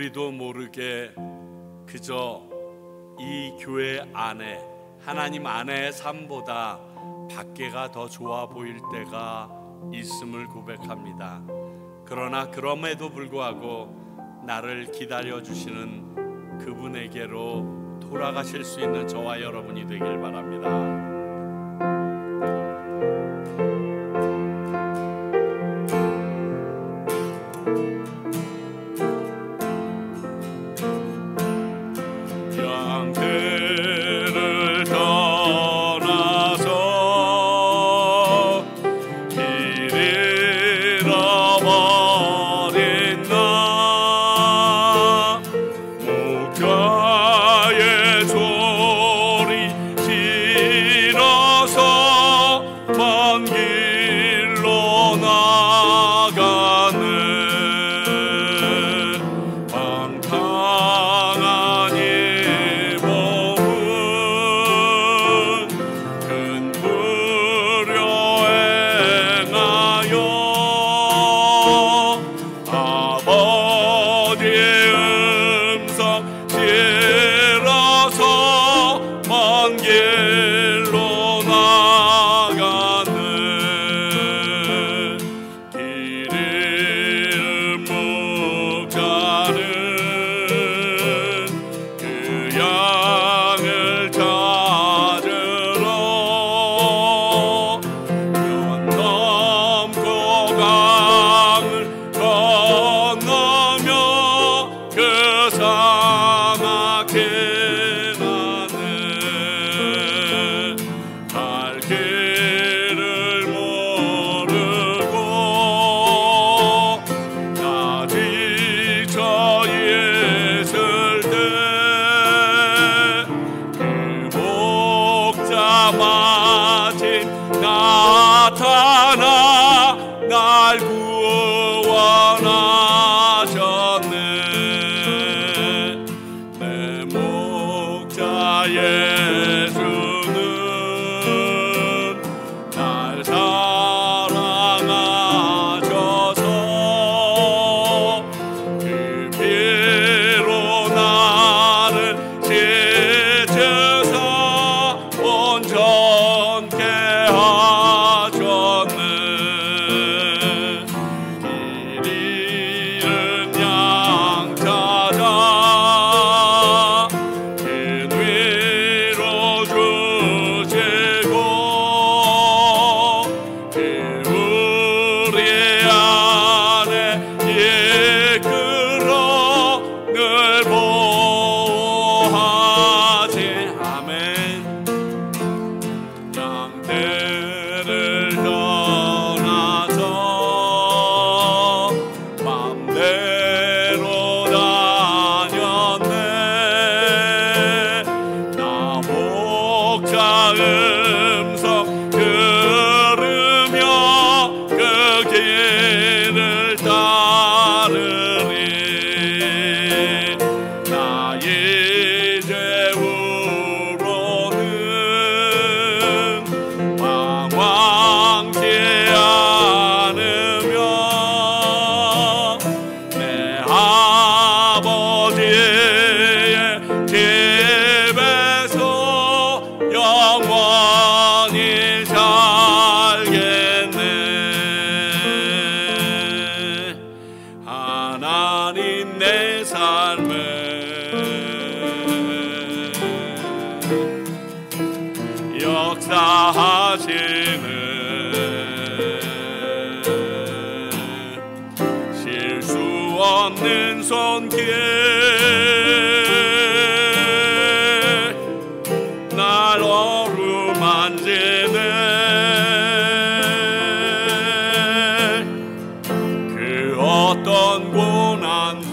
우리도 모르게 그저 이 교회 안에, 하나님 안의 삶보다 밖에가 더 좋아 보일 때가 있음을 고백합니다. 그러나 그럼에도 불구하고 나를 기다려주시는 그분에게로 돌아가실 수 있는 저와 여러분이 되길 바랍니다. 나타나 날 구원하셨네. 내 목자 예수는 날 사랑하셔서 그 피로 나를 씻으사 온전케 하셨네. 길 잃은 양 찾아 그 위로 주시고 그 우리 안에 이끌어 늘 보호하지. 아멘. 양떼를 떠나서 맘대로 다녔네. 나 목자 음성 들으며 그 길을 따르리. 나 이제 후로는 방황치 않으며 내 아버지의 집에서 영원히 살겠네. 하나님 내 삶에 역사하시는 실수 없는 손길 날 어루만지네. 그 어떤 고난도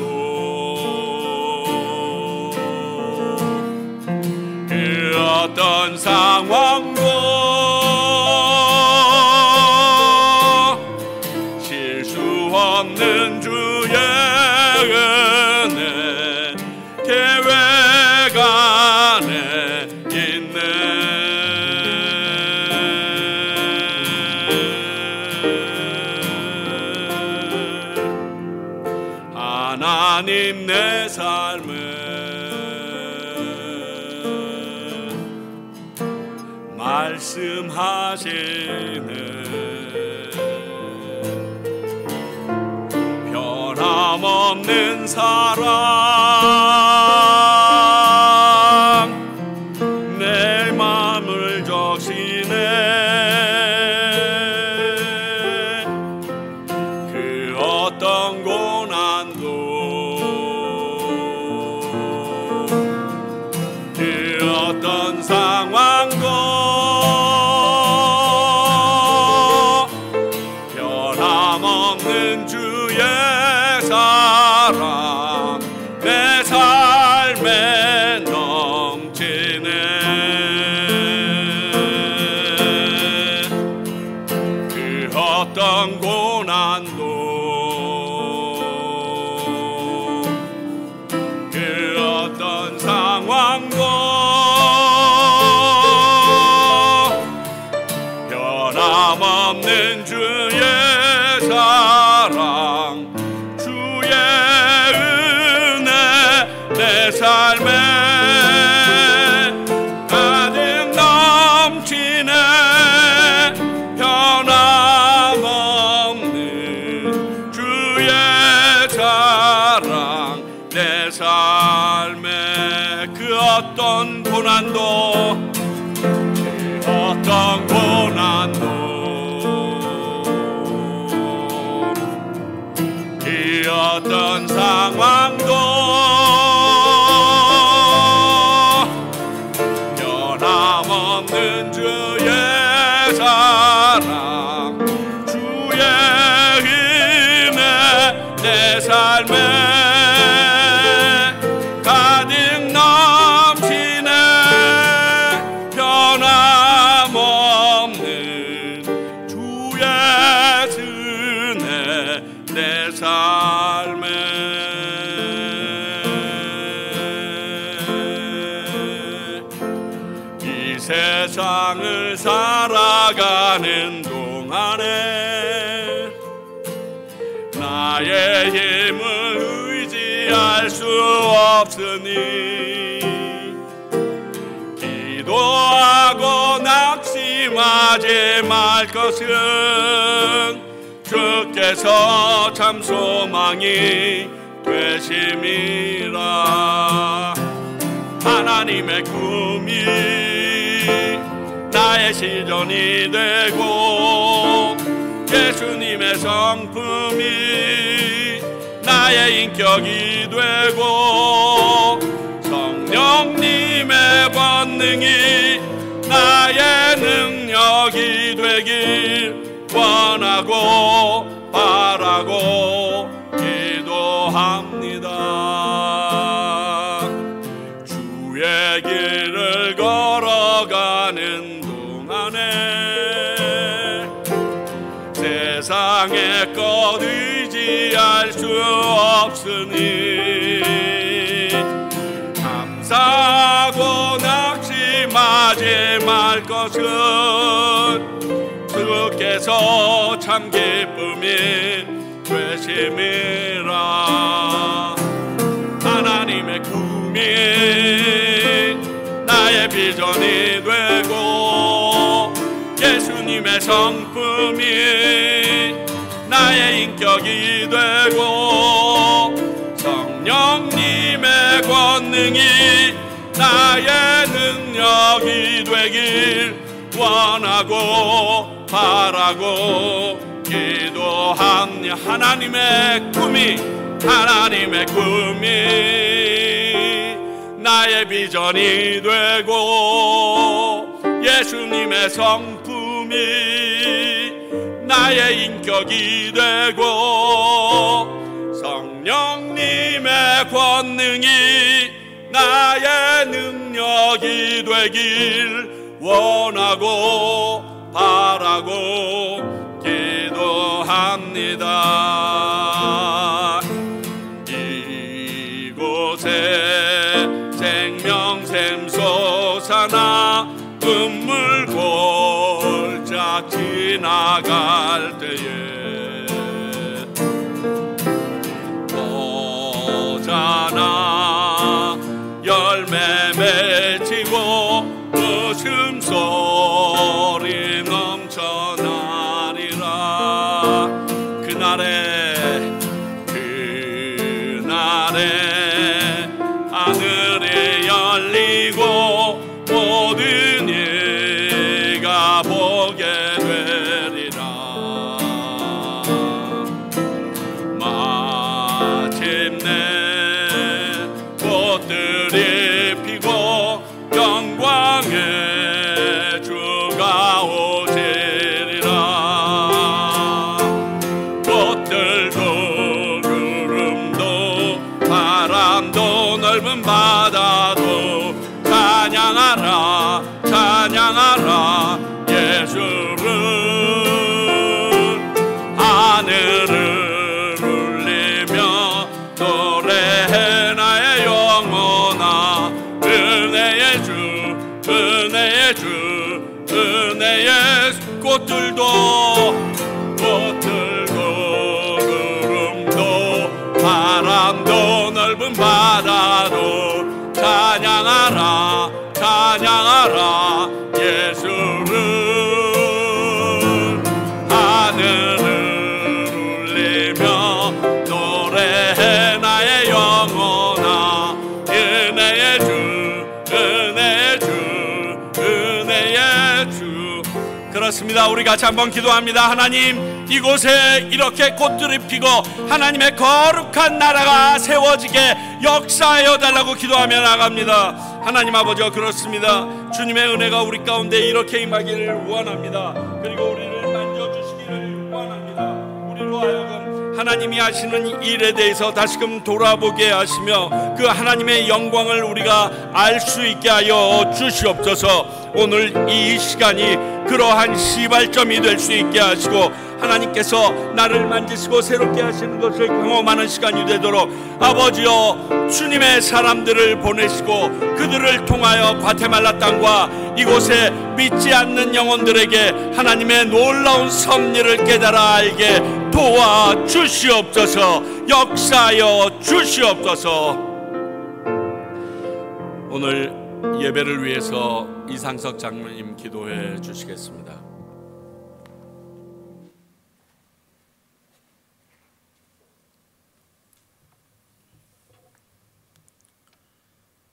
그 어떤 상황도 실수 없는 주의 은혜 계획 안에 있네. 하나 하나님 내 삶을 말씀하시는 변함없는 사랑 내 맘을 적시네. 그 어떤 고난도 그 어떤 상황도 변함없는 주의 사랑 내 삶에 넘치네. 그 어떤 고난도 그 어떤 상황도 변함없는 주의 사랑 주의 은혜 내 삶에 가득 넘치네. 변함없는 주의 사랑 내 삶에 그 어떤 고난도 그 어떤 고난도 그 어떤 상황도 변함없는 주의 사랑 주의 은혜 내 삶에 가득 넘치네. 변함없는 주의 은혜 내 삶에 이 세상을 살아가는 동안에 나의 힘을 의지할 수 없으니 기도하고 낙심하지 말 것은 주께서 참 소망이 되심이라. 하나님의 꿈이 나의 시전이 되고 예수님의 성품이 나의 인격이 되고 성령님의 권능이 나의 능력이 되길 원하고 바라고 기도합니다. 주의 길을 걸어가는 동안에 세상의 것 의지할 수 없으니 감사하고 낙심하지 말 것은 주께서 참 기쁨이 되심이라. 하나님의 꿈이 나의 비전이 되고 예수님의 성품이 나의 인격이 되고 성령님의 권능이 나의 능력이 되길 원하고 바라고 기도합니다. 하나님의 꿈이 나의 비전이 되고 예수님의 성품이 나의 인격이 되고 성령님의 권능이 나의 능력이 되길 원하고 바라고 기도합니다. 이곳에 생명샘 솟아나 눈물 골짝 지나갈 때에 내가 보게 되리라. 마침내 꽃들이 피고 영광의 주가 오시리라. 꽃들도 구름도 바람도 넓은 바다도 찬양하라 찬양하라 예수를. 하늘을 울리며 노래해 나의 영혼아. 은혜의 주 은혜의 주 은혜의 꽃들도 구름도 바람도 넓은 바다도 찬양하라 찬양하라 예수를. 하늘을 울리며 노래해 나의 영혼아. 은혜의 주 은혜의 주 은혜의 주. 그렇습니다. 우리 같이 한번 기도합니다. 하나님, 이곳에 이렇게 꽃들이 피고 하나님의 거룩한 나라가 세워지게 역사하여 달라고 기도하며 나갑니다. 하나님 아버지, 그렇습니다. 주님의 은혜가 우리 가운데 이렇게 임하기를 원합니다. 그리고 우리를 만져주시기를 원합니다. 우리로 하여금 하나님이 하시는 일에 대해서 다시금 돌아보게 하시며 그 하나님의 영광을 우리가 알 수 있게 하여 주시옵소서. 오늘 이 시간이 그러한 시발점이 될 수 있게 하시고 하나님께서 나를 만지시고 새롭게 하시는 것을 경험하는 시간이 되도록 아버지여, 주님의 사람들을 보내시고 그들을 통하여 과테말라 땅과 이곳에 믿지 않는 영혼들에게 하나님의 놀라운 섭리를 깨달아 알게 도와주시옵소서. 역사하여 주시옵소서. 오늘 예배를 위해서 이상석 장로님 기도해 주시겠습니다.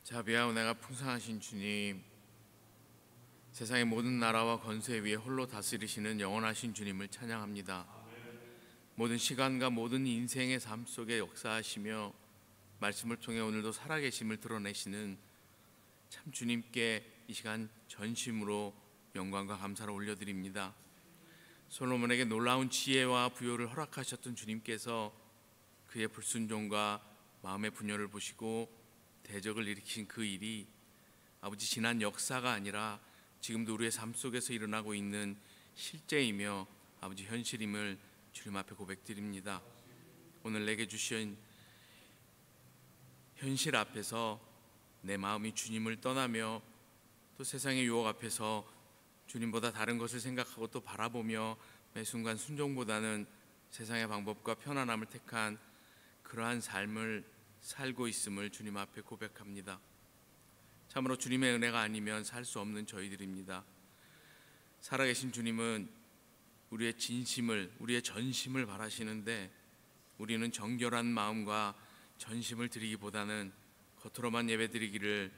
자비와 은혜가 풍성하신 주님, 세상의 모든 나라와 권세 위에 홀로 다스리시는 영원하신 주님을 찬양합니다. 모든 시간과 모든 인생의 삶 속에 역사하시며 말씀을 통해 오늘도 살아계심을 드러내시는 참 주님께 이 시간 전심으로 영광과 감사를 올려드립니다. 솔로몬에게 놀라운 지혜와 부요를 허락하셨던 주님께서 그의 불순종과 마음의 분열을 보시고 대적을 일으킨 그 일이 아버지 지난 역사가 아니라 지금도 우리의 삶 속에서 일어나고 있는 실제이며 아버지 현실임을 주님 앞에 고백드립니다. 오늘 내게 주신 현실 앞에서 내 마음이 주님을 떠나며 또 세상의 유혹 앞에서 주님보다 다른 것을 생각하고 또 바라보며 매 순간 순종보다는 세상의 방법과 편안함을 택한 그러한 삶을 살고 있음을 주님 앞에 고백합니다. 참으로 주님의 은혜가 아니면 살 수 없는 저희들입니다. 살아계신 주님은 우리의 진심을, 우리의 전심을 바라시는데 우리는 정결한 마음과 전심을 드리기보다는 겉으로만 예배드리기를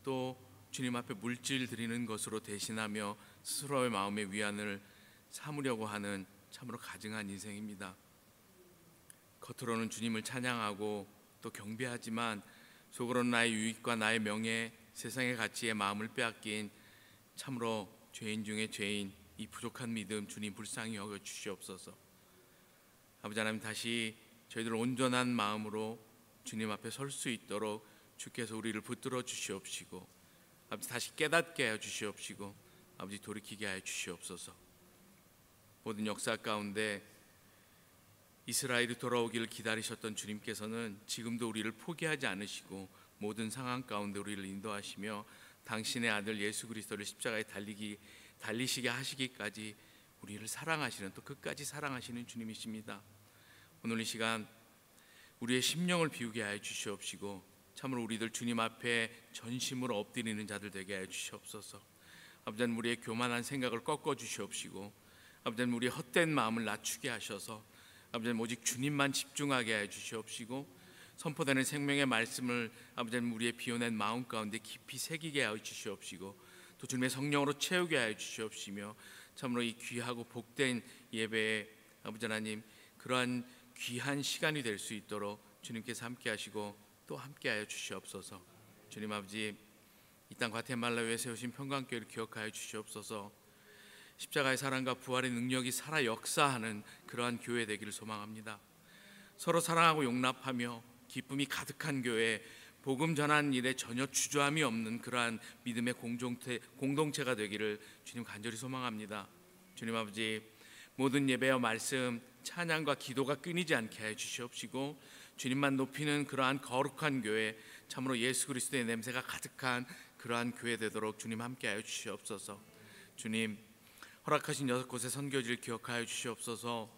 또 주님 앞에 물질 드리는 것으로 대신하며 스스로의 마음의 위안을 삼으려고 하는 참으로 가증한 인생입니다. 겉으로는 주님을 찬양하고 또 경배하지만 속으로는 나의 유익과 나의 명예, 세상의 가치에 마음을 빼앗긴 참으로 죄인 중에 죄인, 이 부족한 믿음 주님 불쌍히 여겨 주시옵소서. 아버지 하나님, 다시 저희들 온전한 마음으로 주님 앞에 설 수 있도록 주께서 우리를 붙들어 주시옵시고 아버지 다시 깨닫게 하여 주시옵시고 아버지 돌이키게 하여 주시옵소서. 모든 역사 가운데 이스라엘이 돌아오기를 기다리셨던 주님께서는 지금도 우리를 포기하지 않으시고 모든 상황 가운데 우리를 인도하시며 당신의 아들 예수 그리스도를 십자가에 달리시게 하시기까지 우리를 사랑하시는, 또 끝까지 사랑하시는 주님이십니다. 오늘 이 시간 우리의 심령을 비우게 하여 주시옵시고 참으로 우리들 주님 앞에 전심으로 엎드리는 자들 되게 하여 주시옵소서. 아버지 하나님, 우리의 교만한 생각을 꺾어 주시옵시고 아버지 하나님, 우리의 헛된 마음을 낮추게 하셔서 아버지 하나님, 오직 주님만 집중하게 하여 주시옵시고 선포되는 생명의 말씀을 아버지 하나님, 우리의 비워낸 마음 가운데 깊이 새기게 하여 주시옵시고 또 주님의 성령으로 채우게 하여 주시옵시며 참으로 이 귀하고 복된 예배에 아버지 하나님 그러한 귀한 시간이 될 수 있도록 주님께서 함께 하시고 또 함께 하여 주시옵소서. 주님 아버지, 이 땅 과테말라에 세우신 평강교회를 기억하여 주시옵소서. 십자가의 사랑과 부활의 능력이 살아 역사하는 그러한 교회 되기를 소망합니다. 서로 사랑하고 용납하며 기쁨이 가득한 교회, 복음 전하는 일에 전혀 주저함이 없는 그러한 믿음의 공동체가 되기를 주님 간절히 소망합니다. 주님 아버지, 모든 예배와 말씀, 찬양과 기도가 끊이지 않게 하여 주시옵시고 주님만 높이는 그러한 거룩한 교회, 참으로 예수 그리스도의 냄새가 가득한 그러한 교회 되도록 주님 함께 하여 주시옵소서. 주님, 허락하신 6곳의 선교지를 기억하여 주시옵소서.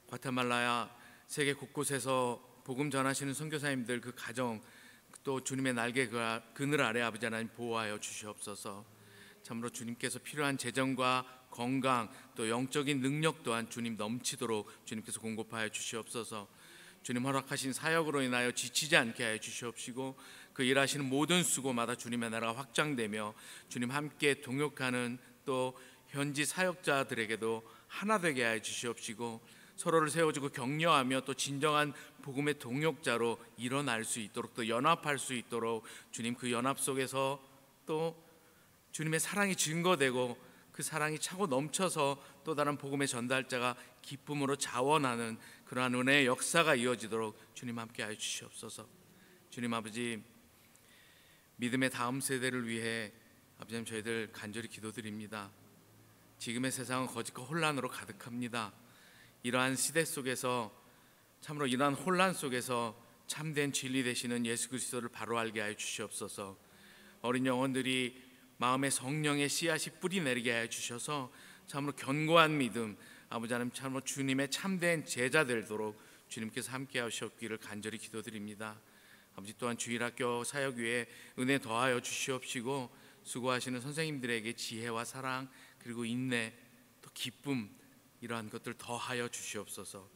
과테말라야 세계 곳곳에서 복음 전하시는 선교사님들 그 가정, 또 주님의 날개 그늘 아래 아버지 하나님 보호하여 주시옵소서. 참으로 주님께서 필요한 재정과 건강 또 영적인 능력 또한 주님 넘치도록 주님께서 공급하여 주시옵소서. 주님 허락하신 사역으로 인하여 지치지 않게 하여 주시옵시고 그 일하시는 모든 수고마다 주님의 나라가 확장되며 주님 함께 동역하는 또 현지 사역자들에게도 하나 되게 하여 주시옵시고 서로를 세워주고 격려하며 또 진정한 복음의 동역자로 일어날 수 있도록 또 연합할 수 있도록 주님 그 연합 속에서 또 주님의 사랑이 증거되고 그 사랑이 차고 넘쳐서 또 다른 복음의 전달자가 기쁨으로 자원하는 그러한 은혜의 역사가 이어지도록 주님 함께 하여 주시옵소서. 주님 아버지, 믿음의 다음 세대를 위해 아버지 하나님 저희들 간절히 기도드립니다. 지금의 세상은 거짓과 혼란으로 가득합니다. 이러한 시대 속에서 참으로 이러한 혼란 속에서 참된 진리 되시는 예수 그리스도를 바로 알게 하여 주시옵소서. 어린 영혼들이 마음에 성령의 씨앗이 뿌리 내리게 하여 주셔서 참으로 견고한 믿음, 아버지 하나님 참으로 주님의 참된 제자 되도록 주님께서 함께 하시옵기를 간절히 기도드립니다. 아버지 또한 주일학교 사역 위에 은혜 더하여 주시옵시고 수고하시는 선생님들에게 지혜와 사랑 그리고 인내 또 기쁨 이러한 것들 더하여 주시옵소서.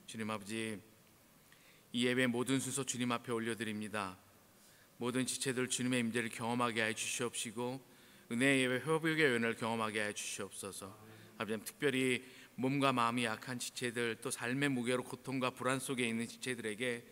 주님 아버지, 이 예배 모든 순서 주님 앞에 올려드립니다. 모든 지체들 주님의 임재를 경험하게 하여 주시옵시고 은혜의 예배 회복의 연을 경험하게 하여 주시옵소서. 아버지 특별히 몸과 마음이 약한 지체들 또 삶의 무게로 고통과 불안 속에 있는 지체들에게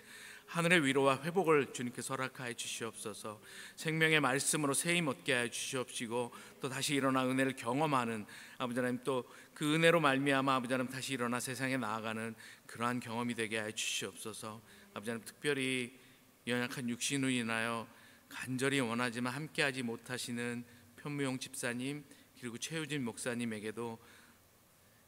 하늘의 위로와 회복을 주님께서 허락하여 주시옵소서. 생명의 말씀으로 새힘 얻게 하여 주시옵시고 또 다시 일어나 은혜를 경험하는 아버지 하나님 또 그 은혜로 말미암아 아버지 하나님 다시 일어나 세상에 나아가는 그러한 경험이 되게 하여 주시옵소서. 아버지 하나님 특별히 연약한 육신으로 인하여 간절히 원하지만 함께하지 못하시는 편무용 집사님 그리고 최유진 목사님에게도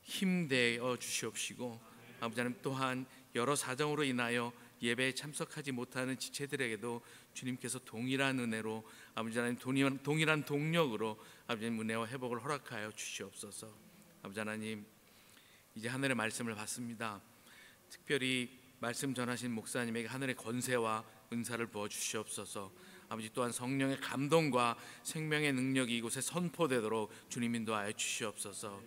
힘내어 주시옵시고 아버지 하나님 또한 여러 사정으로 인하여 예배에 참석하지 못하는 지체들에게도 주님께서 동일한 은혜로 아버지 하나님 동일한 동력으로 아버지 하나님 은혜와 회복을 허락하여 주시옵소서. 아버지 하나님 이제 하늘의 말씀을 받습니다. 특별히 말씀 전하신 목사님에게 하늘의 권세와 은사를 부어 주시옵소서. 아버지 또한 성령의 감동과 생명의 능력이 이곳에 선포되도록 주님 인도하여 주시옵소서.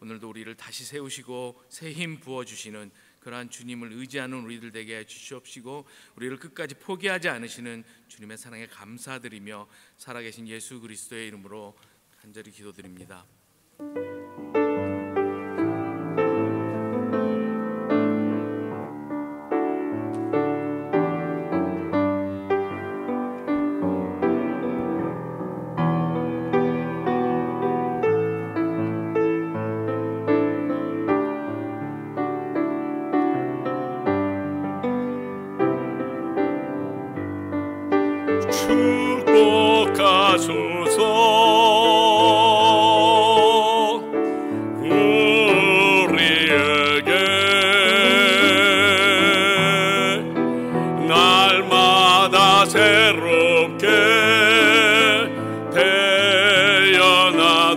오늘도 우리를 다시 세우시고 새 힘 부어주시는 그러한 주님을 의지하는 우리들 되게 해 주시옵시고 우리를 끝까지 포기하지 않으시는 주님의 사랑에 감사드리며 살아계신 예수 그리스도의 이름으로 간절히 기도드립니다. 축복하소서 우리에게 날마다 새롭게 태어나도록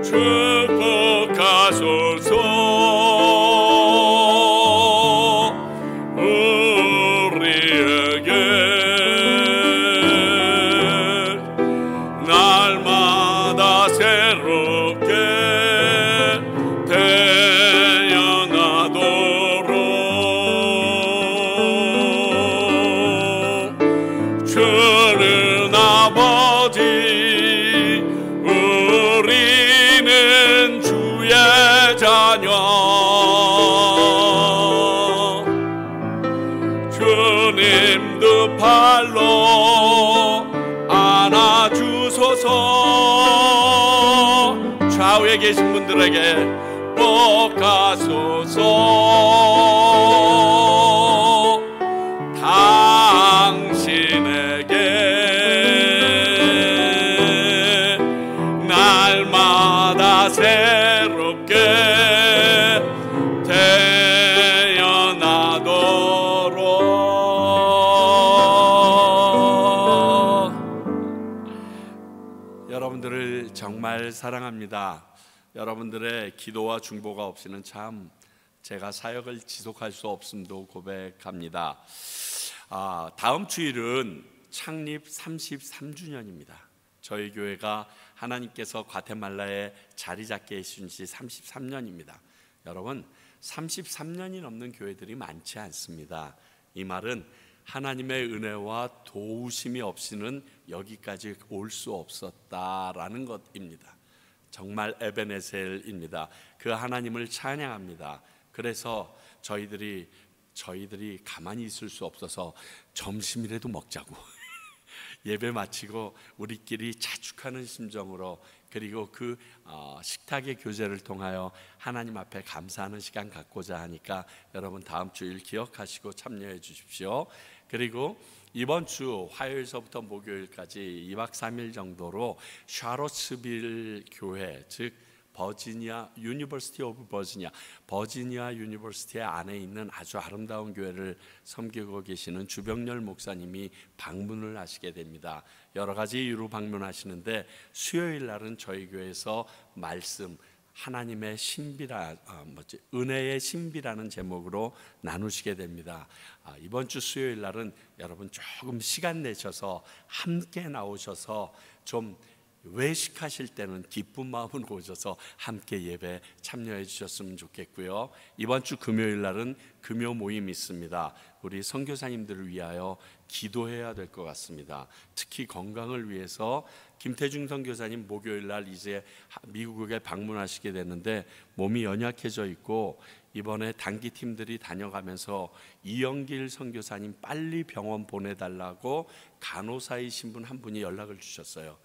축복하소서 가소서. 좌우에 계신 분들에게 복 가소서. 당신에게 날마다 새롭게 태어나도록. 여러분들을 정말 사랑합니다. 여러분들의 기도와 중보가 없이는 참 제가 사역을 지속할 수 없음도 고백합니다. 다음 주일은 창립 33주년입니다. 저희 교회가 하나님께서 과테말라에 자리 잡게 해주신 지 33년입니다. 여러분, 33년이 넘는 교회들이 많지 않습니다. 이 말은 하나님의 은혜와 도우심이 없이는 여기까지 올 수 없었다라는 것입니다. 정말 에베네셀입니다. 그 하나님을 찬양합니다. 그래서 저희들이 가만히 있을 수 없어서 점심이라도 먹자고 예배 마치고 우리끼리 자축하는 심정으로, 그리고 그 식탁의 교제를 통하여 하나님 앞에 감사하는 시간 갖고자 하니까 여러분 다음 주일 기억하시고 참여해 주십시오. 그리고 이번 주 화요일서부터 목요일까지 2박 3일 정도로 샤롯스빌 교회, 즉 버지니아 유니버시티 오브 버지니아 유니버시티 안에 있는 아주 아름다운 교회를 섬기고 계시는 주병렬 목사님이 방문을 하시게 됩니다. 여러 가지 이유로 방문하시는데 수요일 날은 저희 교회에서 말씀, 하나님의 은혜의 신비라는 제목으로 나누시게 됩니다. 이번 주 수요일 날은 여러분 조금 시간 내셔서 함께 나오셔서 좀 외식하실 때는 기쁜 마음으로 오셔서 함께 예배 참여해 주셨으면 좋겠고요. 이번 주 금요일 날은 금요 모임 있습니다. 우리 선교사님들을 위하여 기도해야 될 것 같습니다. 특히 건강을 위해서 김태중 선교사님 목요일 날 이제 미국에 방문하시게 됐는데 몸이 연약해져 있고, 이번에 단기 팀들이 다녀가면서 이영길 선교사님 빨리 병원 보내달라고 간호사이신 분 한 분이 연락을 주셨어요.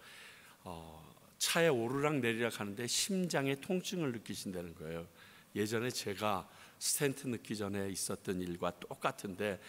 차에 오르락 내리락 하는데 심장에 통증을 느끼신다는 거예요. 예전에 제가 스텐트 넣기 전에 있었던 일과 똑같은데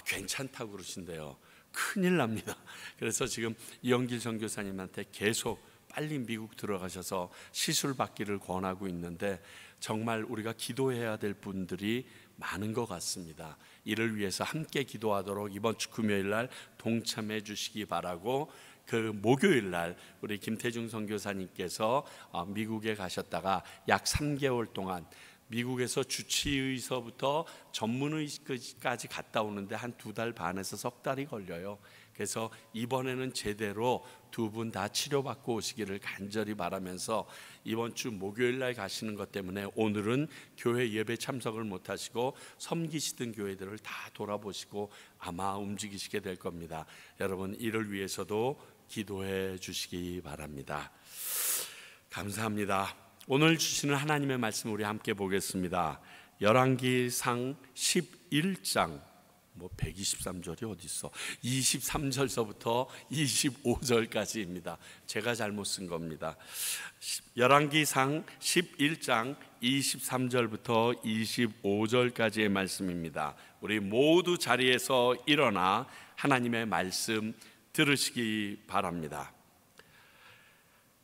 괜찮다고 그러신대요. 큰일 납니다. 그래서 지금 이영길 선교사님한테 계속 빨리 미국 들어가셔서 시술 받기를 권하고 있는데, 정말 우리가 기도해야 될 분들이 많은 것 같습니다. 이를 위해서 함께 기도하도록 이번 주 금요일 날 동참해 주시기 바라고, 그 목요일 날 우리 김태중 선교사님께서 미국에 가셨다가 약 3개월 동안 미국에서 주치의서부터 전문의까지 갔다 오는데 한 2달 반에서 석 달이 걸려요. 그래서 이번에는 제대로 두 분 다 치료받고 오시기를 간절히 바라면서, 이번 주 목요일 날 가시는 것 때문에 오늘은 교회 예배 참석을 못하시고 섬기시던 교회들을 다 돌아보시고 아마 움직이시게 될 겁니다. 여러분, 이를 위해서도 기도해 주시기 바랍니다. 감사합니다. 오늘 주시는 하나님의 말씀 우리 함께 보겠습니다. 열왕기상 11장 123절이 어디 있어? 23절서부터 25절까지입니다. 제가 잘못 쓴 겁니다. 열왕기상 11장 23절부터 25절까지의 말씀입니다. 우리 모두 자리에서 일어나 하나님의 말씀 들으시기 바랍니다.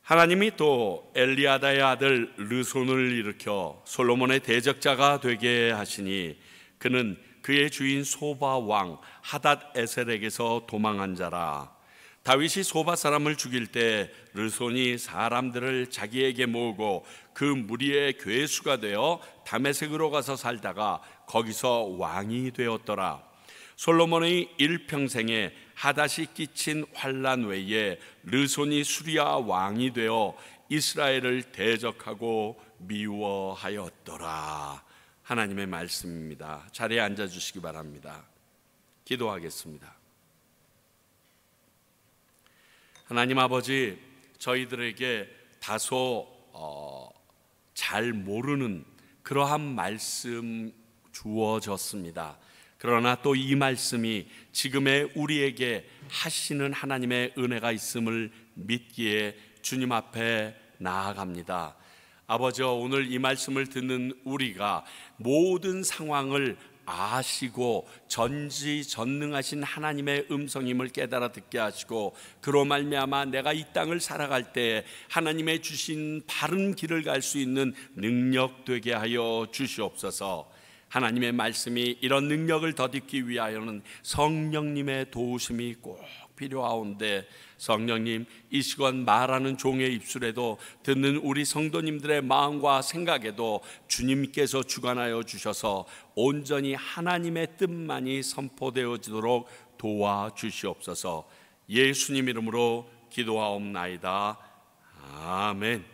하나님이 또 엘리아다의 아들 르손을 일으켜 솔로몬의 대적자가 되게 하시니, 그는 그의 주인 소바 왕 하닷 에셀에게서 도망한 자라. 다윗이 소바 사람을 죽일 때 르손이 사람들을 자기에게 모으고 그 무리의 괴수가 되어 다메섹으로 가서 살다가 거기서 왕이 되었더라. 솔로몬의 일평생에 하닷이 끼친 환난 외에 르손이 수리아 왕이 되어 이스라엘을 대적하고 미워하였더라. 하나님의 말씀입니다. 자리에 앉아주시기 바랍니다. 기도하겠습니다. 하나님 아버지, 저희들에게 다소 잘 모르는 그러한 말씀 주어졌습니다. 그러나 또 이 말씀이 지금의 우리에게 하시는 하나님의 은혜가 있음을 믿기에 주님 앞에 나아갑니다. 아버지, 오늘 이 말씀을 듣는 우리가 모든 상황을 아시고 전지전능하신 하나님의 음성임을 깨달아 듣게 하시고, 그로 말미암아 내가 이 땅을 살아갈 때 하나님의 주신 바른 길을 갈 수 있는 능력 되게 하여 주시옵소서. 하나님의 말씀이 이런 능력을 덧입기 위하여는 성령님의 도우심이 꼭 필요하온데, 성령님, 이 시간 말하는 종의 입술에도 듣는 우리 성도님들의 마음과 생각에도 주님께서 주관하여 주셔서 온전히 하나님의 뜻만이 선포되어지도록 도와주시옵소서. 예수님 이름으로 기도하옵나이다. 아멘.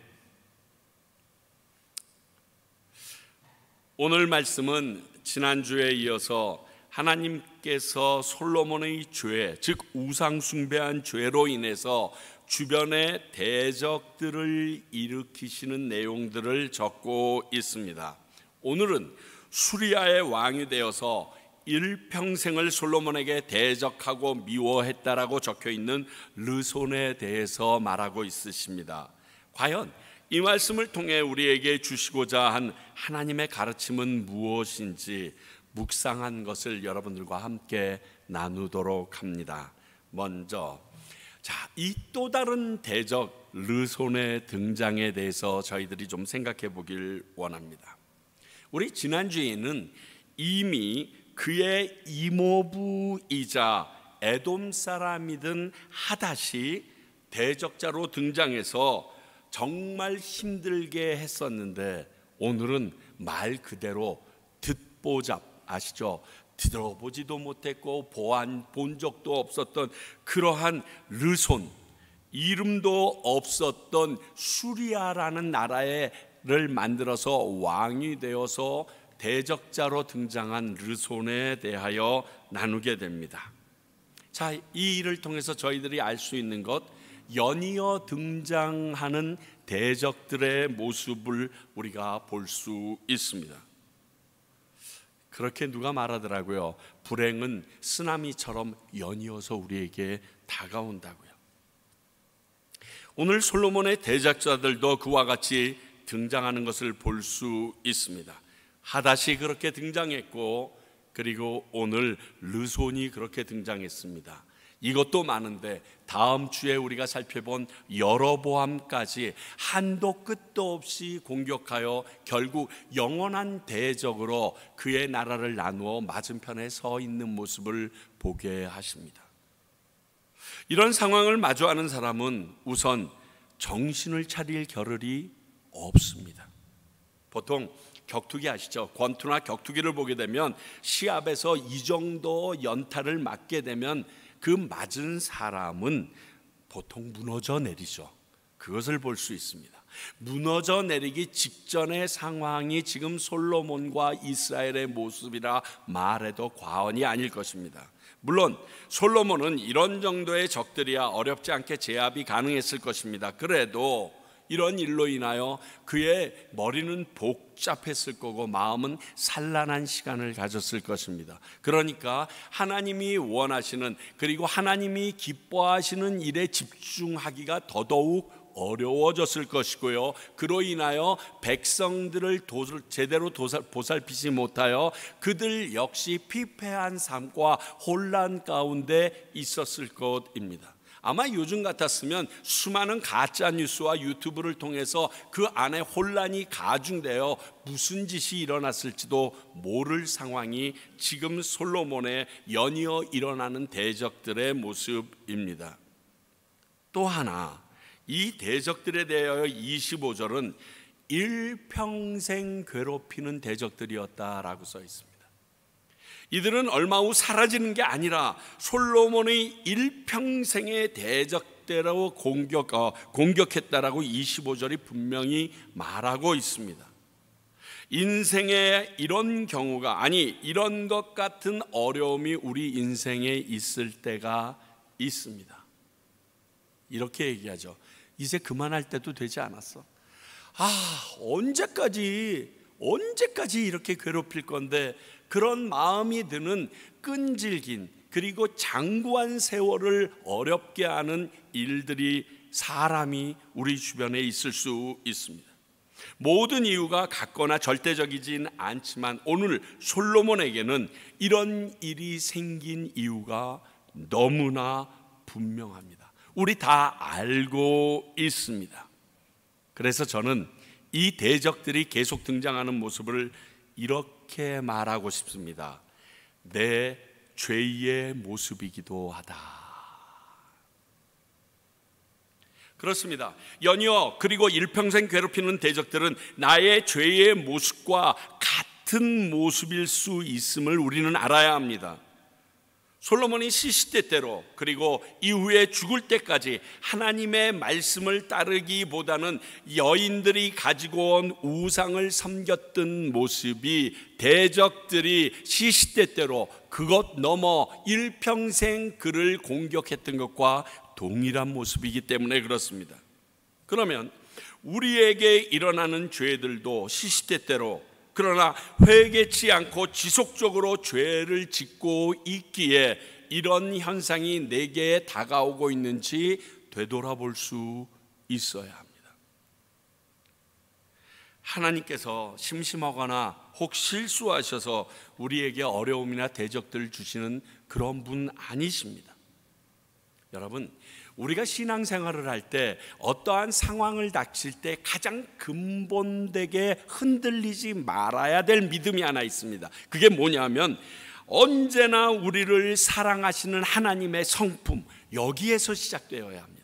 오늘 말씀은 지난주에 이어서 하나님께서 솔로몬의 죄, 즉 우상 숭배한 죄로 인해서 주변의 대적들을 일으키시는 내용들을 적고 있습니다. 오늘은 수리아의 왕이 되어서 일평생을 솔로몬에게 대적하고 미워했다라고 적혀 있는 르손에 대해서 말하고 있으십니다. 과연 이 말씀을 통해 우리에게 주시고자 한 하나님의 가르침은 무엇인지 묵상한 것을 여러분들과 함께 나누도록 합니다. 먼저, 이 또 다른 대적 르손의 등장에 대해서 저희들이 좀 생각해 보길 원합니다. 우리 지난주에는 이미 그의 이모부이자 에돔 사람이던 하닷이 대적자로 등장해서 정말 힘들게 했었는데, 오늘은 말 그대로 듣보잡, 아시죠? 들어보지도 못했고 본 적도 없었던 그러한 르손, 이름도 없었던 수리아라는 나라를 만들어서 왕이 되어서 대적자로 등장한 르손에 대하여 나누게 됩니다. 이 일을 통해서 저희들이 알 수 있는 것, 연이어 등장하는 대적들의 모습을 우리가 볼 수 있습니다. 그렇게 누가 말하더라고요. 불행은 쓰나미처럼 연이어서 우리에게 다가온다고요. 오늘 솔로몬의 대적자들도 그와 같이 등장하는 것을 볼 수 있습니다. 하닷이 그렇게 등장했고, 그리고 오늘 르손이 그렇게 등장했습니다. 이것도 많은데 다음 주에 우리가 살펴본 여로보암까지 한도 끝도 없이 공격하여 결국 영원한 대적으로 그의 나라를 나누어 맞은편에 서 있는 모습을 보게 하십니다. 이런 상황을 마주하는 사람은 우선 정신을 차릴 겨를이 없습니다. 보통 격투기 아시죠? 권투나 격투기를 보게 되면 시합에서 이 정도 연타를 맞게 되면 그 맞은 사람은 보통 무너져 내리죠. 그것을 볼 수 있습니다. 무너져 내리기 직전의 상황이 지금 솔로몬과 이스라엘의 모습이라 말해도 과언이 아닐 것입니다. 물론 솔로몬은 이런 정도의 적들이야 어렵지 않게 제압이 가능했을 것입니다. 그래도 이런 일로 인하여 그의 머리는 복잡했을 거고 마음은 산란한 시간을 가졌을 것입니다. 그러니까 하나님이 원하시는, 그리고 하나님이 기뻐하시는 일에 집중하기가 더더욱 어려워졌을 것이고요. 그로 인하여 백성들을 제대로 보살피지 못하여 그들 역시 피폐한 삶과 혼란 가운데 있었을 것입니다. 아마 요즘 같았으면 수많은 가짜 뉴스와 유튜브를 통해서 그 안에 혼란이 가중되어 무슨 짓이 일어났을지도 모를 상황이 지금 솔로몬의 연이어 일어나는 대적들의 모습입니다. 또 하나, 이 대적들에 대하여 25절은 일평생 괴롭히는 대적들이었다라고 써 있습니다. 이들은 얼마 후 사라지는 게 아니라 솔로몬의 일평생의 대적대로 공격했다라고 25절이 분명히 말하고 있습니다. 인생에 이런 경우가, 이런 것 같은 어려움이 우리 인생에 있을 때가 있습니다. 이렇게 얘기하죠. 이제 그만할 때도 되지 않았어? 언제까지 이렇게 괴롭힐 건데, 그런 마음이 드는 끈질긴, 그리고 장구한 세월을 어렵게 하는 일들이 사람이 우리 주변에 있을 수 있습니다. 모든 이유가 같거나 절대적이진 않지만 오늘 솔로몬에게는 이런 일이 생긴 이유가 너무나 분명합니다. 우리 다 알고 있습니다. 그래서 저는 이 대적들이 계속 등장하는 모습을 이렇게 말하고 싶습니다. 내 죄의 모습이기도 하다. 그렇습니다. 연이어 그리고 일평생 괴롭히는 대적들은 나의 죄의 모습과 같은 모습일 수 있음을 우리는 알아야 합니다. 솔로몬이 시시때때로 그리고 이후에 죽을 때까지 하나님의 말씀을 따르기보다는 여인들이 가지고 온 우상을 섬겼던 모습이 대적들이 시시때때로 그것 넘어 일평생 그를 공격했던 것과 동일한 모습이기 때문에 그렇습니다. 그러면 우리에게 일어나는 죄들도 시시때때로 그러나 회개치 않고 지속적으로 죄를 짓고 있기에 이런 현상이 내게 다가오고 있는지 되돌아볼 수 있어야 합니다. 하나님께서 심심하거나 혹 실수하셔서 우리에게 어려움이나 대적들을 주시는 그런 분 아니십니다. 여러분, 우리가 신앙생활을 할 때 어떠한 상황을 닥칠 때 가장 근본되게 흔들리지 말아야 될 믿음이 하나 있습니다. 그게 뭐냐면 언제나 우리를 사랑하시는 하나님의 성품, 여기에서 시작되어야 합니다.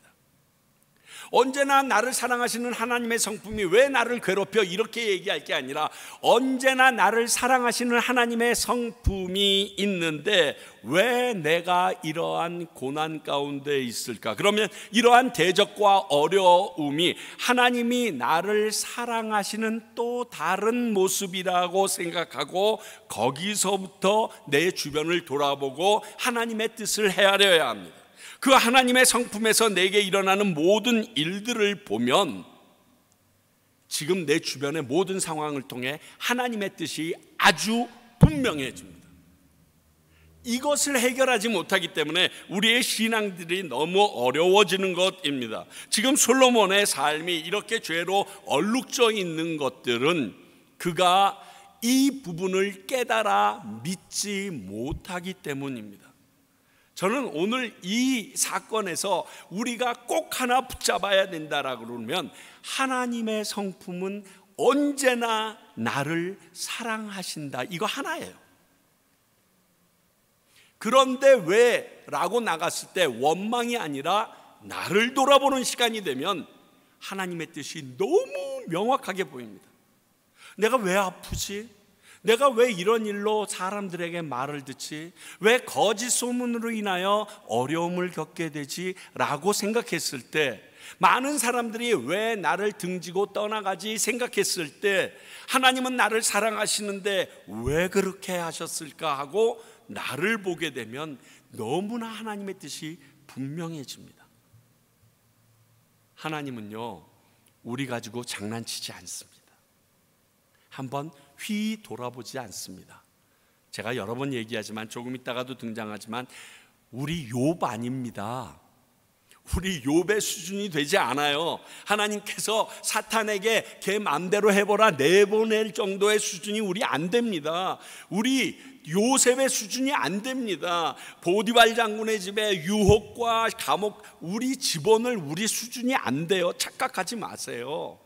언제나 나를 사랑하시는 하나님의 성품이 왜 나를 괴롭혀 이렇게 얘기할 게 아니라 언제나 나를 사랑하시는 하나님의 성품이 있는데 왜 내가 이러한 고난 가운데 있을까? 그러면 이러한 대적과 어려움이 하나님이 나를 사랑하시는 또 다른 모습이라고 생각하고 거기서부터 내 주변을 돌아보고 하나님의 뜻을 헤아려야 합니다. 그 하나님의 성품에서 내게 일어나는 모든 일들을 보면 지금 내 주변의 모든 상황을 통해 하나님의 뜻이 아주 분명해집니다. 이것을 해결하지 못하기 때문에 우리의 신앙들이 너무 어려워지는 것입니다. 지금 솔로몬의 삶이 이렇게 죄로 얼룩져 있는 것들은 그가 이 부분을 깨달아 믿지 못하기 때문입니다. 저는 오늘 이 사건에서 우리가 꼭 하나 붙잡아야 된다라고 그러면 하나님의 성품은 언제나 나를 사랑하신다, 이거 하나예요. 그런데 왜? 라고 나갔을 때 원망이 아니라 나를 돌아보는 시간이 되면 하나님의 뜻이 너무 명확하게 보입니다. 내가 왜 아프지? 내가 왜 이런 일로 사람들에게 말을 듣지? 왜 거짓 소문으로 인하여 어려움을 겪게 되지? 라고 생각했을 때, 많은 사람들이 왜 나를 등지고 떠나가지 생각했을 때 하나님은 나를 사랑하시는데 왜 그렇게 하셨을까 하고 나를 보게 되면 너무나 하나님의 뜻이 분명해집니다. 하나님은요, 우리 가지고 장난치지 않습니다. 한번 휘 돌아보지 않습니다. 제가 여러 번 얘기하지만 조금 있다가도 등장하지만 우리 욥 아닙니다. 우리 욥의 수준이 되지 않아요. 하나님께서 사탄에게 걔 맘대로 해보라 내보낼 정도의 수준이 우리 안 됩니다. 우리 요셉의 수준이 안 됩니다. 보디발 장군의 집에 유혹과 감옥 우리 집어넣을 우리 수준이 안 돼요. 착각하지 마세요.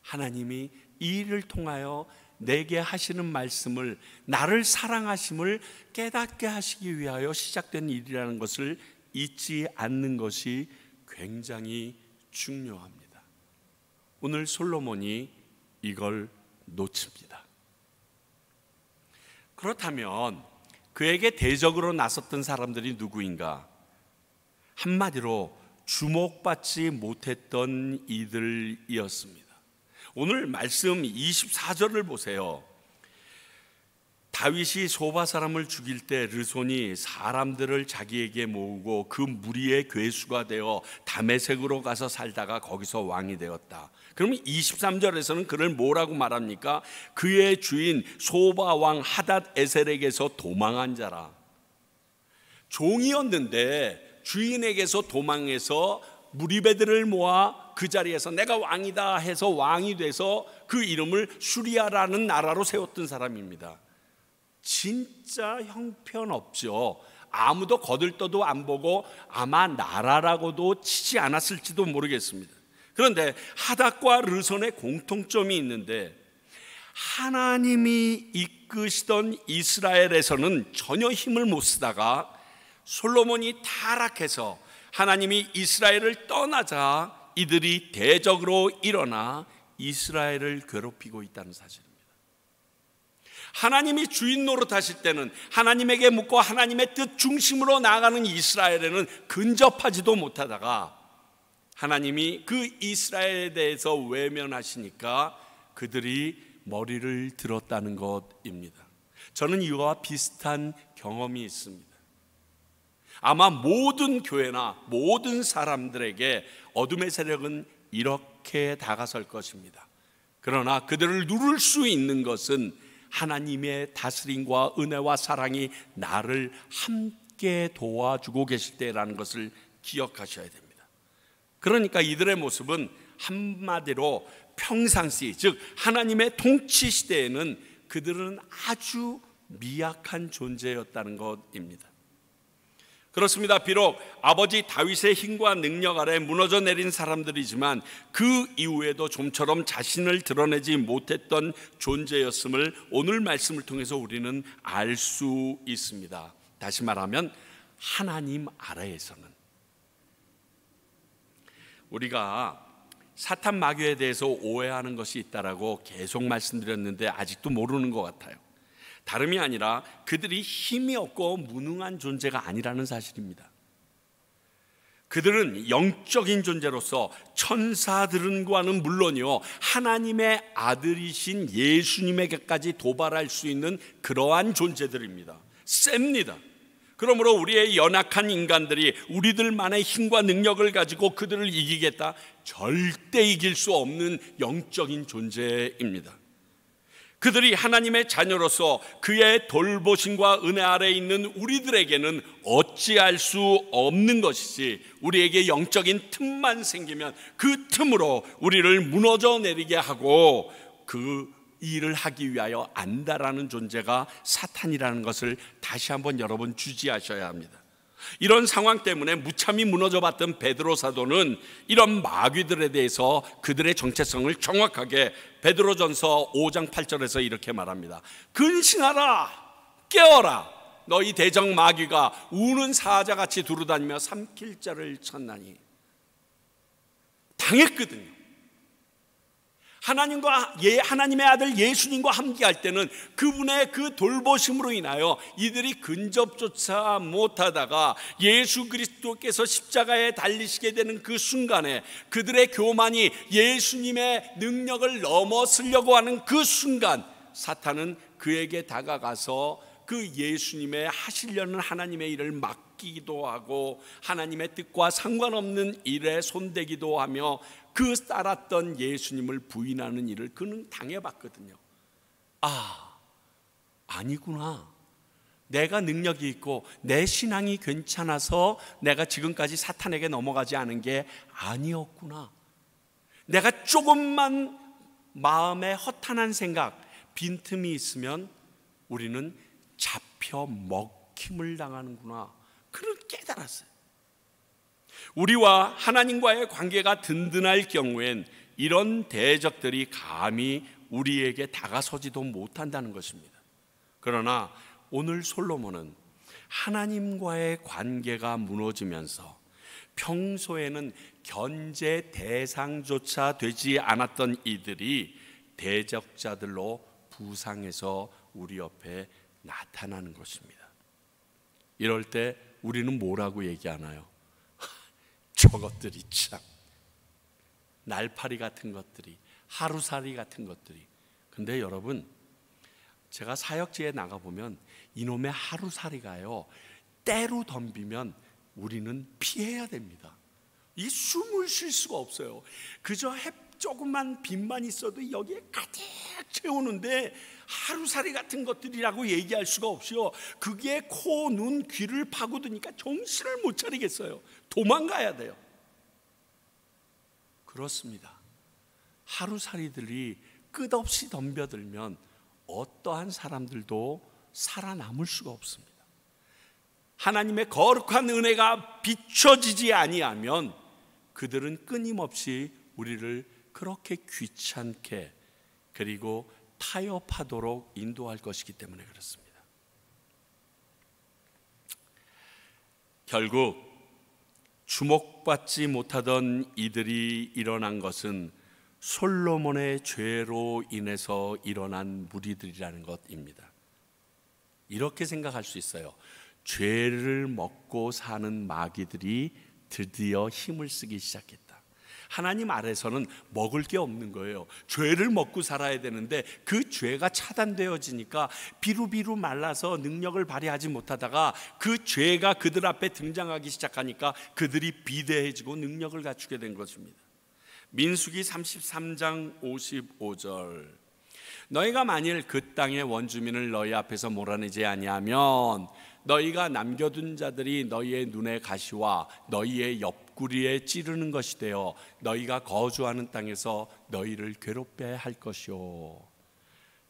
하나님이 이 일을 통하여 내게 하시는 말씀을, 나를 사랑하심을 깨닫게 하시기 위하여 시작된 일이라는 것을 잊지 않는 것이 굉장히 중요합니다. 오늘 솔로몬이 이걸 놓칩니다. 그렇다면 그에게 대적으로 나섰던 사람들이 누구인가? 한마디로 주목받지 못했던 이들이었습니다. 오늘 말씀 24절을 보세요. 다윗이 소바 사람을 죽일 때 르손이 사람들을 자기에게 모으고 그 무리의 괴수가 되어 다메섹으로 가서 살다가 거기서 왕이 되었다. 그러면 23절에서는 그를 뭐라고 말합니까? 그의 주인 소바 왕 하닷 에셀에게서 도망한 자라. 종이었는데 주인에게서 도망해서 무리배들을 모아 그 자리에서 내가 왕이다 해서 왕이 돼서 그 이름을 수리아라는 나라로 세웠던 사람입니다. 진짜 형편없죠. 아무도 거들떠도 안 보고 아마 나라라고도 치지 않았을지도 모르겠습니다. 그런데 하닷과 르손의 공통점이 있는데, 하나님이 이끄시던 이스라엘에서는 전혀 힘을 못 쓰다가 솔로몬이 타락해서 하나님이 이스라엘을 떠나자 이들이 대적으로 일어나 이스라엘을 괴롭히고 있다는 사실입니다. 하나님이 주인 노릇하실 때는 하나님에게 묻고 하나님의 뜻 중심으로 나아가는 이스라엘에는 근접하지도 못하다가 하나님이 그 이스라엘에 대해서 외면하시니까 그들이 머리를 들었다는 것입니다. 저는 이와 비슷한 경험이 있습니다. 아마 모든 교회나 모든 사람들에게 어둠의 세력은 이렇게 다가설 것입니다. 그러나 그들을 누를 수 있는 것은 하나님의 다스림과 은혜와 사랑이 나를 함께 도와주고 계실 때라는 것을 기억하셔야 됩니다. 그러니까 이들의 모습은 한마디로 평상시, 즉 하나님의 통치 시대에는 그들은 아주 미약한 존재였다는 것입니다. 그렇습니다. 비록 아버지 다윗의 힘과 능력 아래 무너져 내린 사람들이지만 그 이후에도 좀처럼 자신을 드러내지 못했던 존재였음을 오늘 말씀을 통해서 우리는 알 수 있습니다. 다시 말하면 하나님 아래에서는. 우리가 사탄 마귀에 대해서 오해하는 것이 있다라고 계속 말씀드렸는데 아직도 모르는 것 같아요. 다름이 아니라 그들이 힘이 없고 무능한 존재가 아니라는 사실입니다. 그들은 영적인 존재로서 천사들과는 물론이요, 하나님의 아들이신 예수님에게까지 도발할 수 있는 그러한 존재들입니다. 셉니다. 그러므로 우리의 연약한 인간들이 우리들만의 힘과 능력을 가지고 그들을 이기겠다? 절대 이길 수 없는 영적인 존재입니다. 그들이 하나님의 자녀로서 그의 돌보심과 은혜 아래에 있는 우리들에게는 어찌할 수 없는 것이지, 우리에게 영적인 틈만 생기면 그 틈으로 우리를 무너져 내리게 하고 그 일을 하기 위하여 안다라는 존재가 사탄이라는 것을 다시 한번 여러분 주지하셔야 합니다. 이런 상황 때문에 무참히 무너져봤던 베드로 사도는 이런 마귀들에 대해서 그들의 정체성을 정확하게 베드로전서 5장 8절에서 이렇게 말합니다. 근신하라, 깨어라, 너희 대적 마귀가 우는 사자같이 두루다니며 삼킬 자를 찾나니. 당했거든요. 하나님의 아들 예수님과 함께할 때는 그분의 그 돌보심으로 인하여 이들이 근접조차 못하다가 예수 그리스도께서 십자가에 달리시게 되는 그 순간에 그들의 교만이 예수님의 능력을 넘어서려고 하는 그 순간, 사탄은 그에게 다가가서 그 예수님의 하시려는 하나님의 일을 맡기기도 하고 하나님의 뜻과 상관없는 일에 손대기도 하며 그 따랐던 예수님을 부인하는 일을 그는 당해봤거든요. 아니구나. 내가 능력이 있고 내 신앙이 괜찮아서 내가 지금까지 사탄에게 넘어가지 않은 게 아니었구나. 내가 조금만 마음에 허탄한 생각, 빈틈이 있으면 우리는 잡혀 먹힘을 당하는구나. 그걸 깨달았어요. 우리와 하나님과의 관계가 든든할 경우엔 이런 대적들이 감히 우리에게 다가서지도 못한다는 것입니다. 그러나 오늘 솔로몬은 하나님과의 관계가 무너지면서 평소에는 견제 대상조차 되지 않았던 이들이 대적자들로 부상해서 우리 옆에 나타나는 것입니다. 이럴 때 우리는 뭐라고 얘기하나요? 저것들이 참, 날파리 같은 것들이, 하루살이 같은 것들이. 근데 여러분, 제가 사역지에 나가보면 이놈의 하루살이가요, 때로 덤비면 우리는 피해야 됩니다. 이 숨을 쉴 수가 없어요. 그저 조금만 빛만 있어도 여기에 가득 채우는데 하루살이 같은 것들이라고 얘기할 수가 없이요, 그게 코, 눈, 귀를 파고드니까 정신을 못 차리겠어요. 도망가야 돼요. 그렇습니다. 하루살이들이 끝없이 덤벼들면 어떠한 사람들도 살아남을 수가 없습니다. 하나님의 거룩한 은혜가 비춰지지 아니하면 그들은 끊임없이 우리를 그렇게 귀찮게 그리고 타협하도록 인도할 것이기 때문에 그렇습니다. 결국 주목받지 못하던 이들이 일어난 것은 솔로몬의 죄로 인해서 일어난 무리들이라는 것입니다. 이렇게 생각할 수 있어요. 죄를 먹고 사는 마귀들이 드디어 힘을 쓰기 시작했다. 하나님 아래서는 먹을 게 없는 거예요. 죄를 먹고 살아야 되는데 그 죄가 차단되어지니까 비루비루 말라서 능력을 발휘하지 못하다가 그 죄가 그들 앞에 등장하기 시작하니까 그들이 비대해지고 능력을 갖추게 된 것입니다. 민수기 33장 55절, 너희가 만일 그 땅의 원주민을 너희 앞에서 몰아내지 아니하면 너희가 남겨둔 자들이 너희의 눈의 가시와 너희의 옆구리에 찌르는 것이 되어 너희가 거주하는 땅에서 너희를 괴롭게 할 것이요.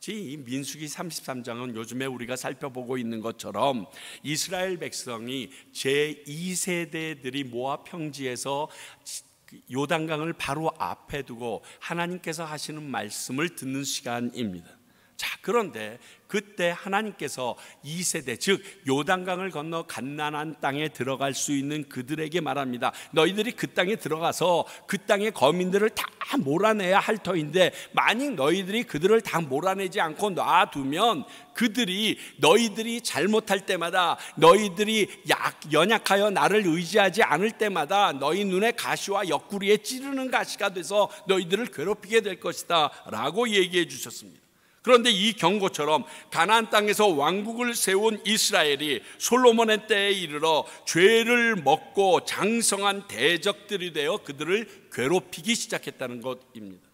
이 민수기 33장은 요즘에 우리가 살펴보고 있는 것처럼 이스라엘 백성이 제2세대들이 모압 평지에서 요단강을 바로 앞에 두고 하나님께서 하시는 말씀을 듣는 시간입니다. 자, 그런데 그때 하나님께서 2세대 즉 요단강을 건너 갓나안 땅에 들어갈 수 있는 그들에게 말합니다. 너희들이 그 땅에 들어가서 그 땅의 거민들을 다 몰아내야 할 터인데 만약 너희들이 그들을 다 몰아내지 않고 놔두면 그들이 너희들이 잘못할 때마다 너희들이 연약하여 나를 의지하지 않을 때마다 너희 눈에 가시와 옆구리에 찌르는 가시가 돼서 너희들을 괴롭히게 될 것이다 라고 얘기해 주셨습니다. 그런데 이 경고처럼 가나안 땅에서 왕국을 세운 이스라엘이 솔로몬의 때에 이르러 죄를 먹고 장성한 대적들이 되어 그들을 괴롭히기 시작했다는 것입니다.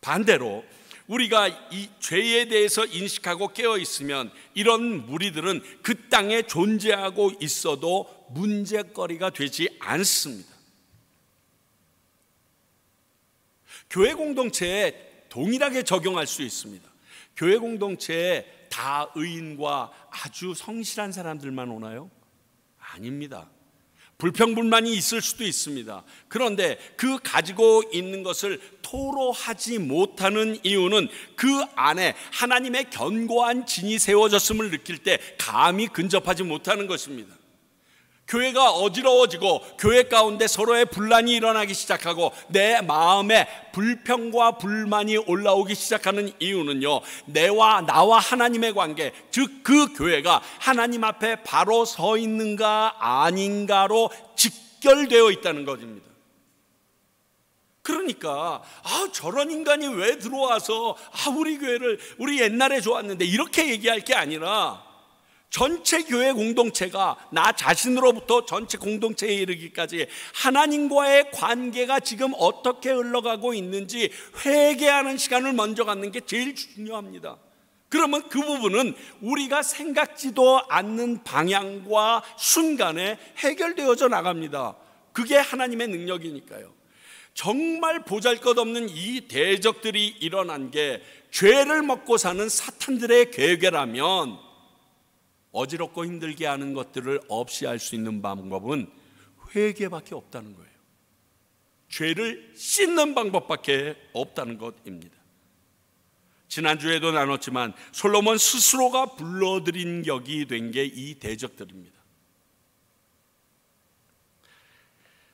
반대로 우리가 이 죄에 대해서 인식하고 깨어 있으면 이런 무리들은 그 땅에 존재하고 있어도 문제거리가 되지 않습니다. 교회 공동체에 동일하게 적용할 수 있습니다. 교회 공동체에 다 의인과 아주 성실한 사람들만 오나요? 아닙니다. 불평불만이 있을 수도 있습니다. 그런데 그 가지고 있는 것을 토로하지 못하는 이유는 그 안에 하나님의 견고한 진이 세워졌음을 느낄 때 감히 근접하지 못하는 것입니다. 교회가 어지러워지고 교회 가운데 서로의 분란이 일어나기 시작하고 내 마음에 불평과 불만이 올라오기 시작하는 이유는요, 나와 하나님의 관계, 즉 그 교회가 하나님 앞에 바로 서 있는가 아닌가로 직결되어 있다는 것입니다. 그러니까 저런 인간이 왜 들어와서 우리 교회를 우리 옛날에 좋았는데 이렇게 얘기할 게 아니라 전체 교회 공동체가 나 자신으로부터 전체 공동체에 이르기까지 하나님과의 관계가 지금 어떻게 흘러가고 있는지 회개하는 시간을 먼저 갖는 게 제일 중요합니다. 그러면 그 부분은 우리가 생각지도 않는 방향과 순간에 해결되어져 나갑니다. 그게 하나님의 능력이니까요. 정말 보잘것없는 이 대적들이 일어난 게 죄를 먹고 사는 사탄들의 계획이라면 어지럽고 힘들게 하는 것들을 없이 할 수 있는 방법은 회개밖에 없다는 거예요. 죄를 씻는 방법밖에 없다는 것입니다. 지난주에도 나눴지만 솔로몬 스스로가 불러들인 격이 된 게 이 대적들입니다.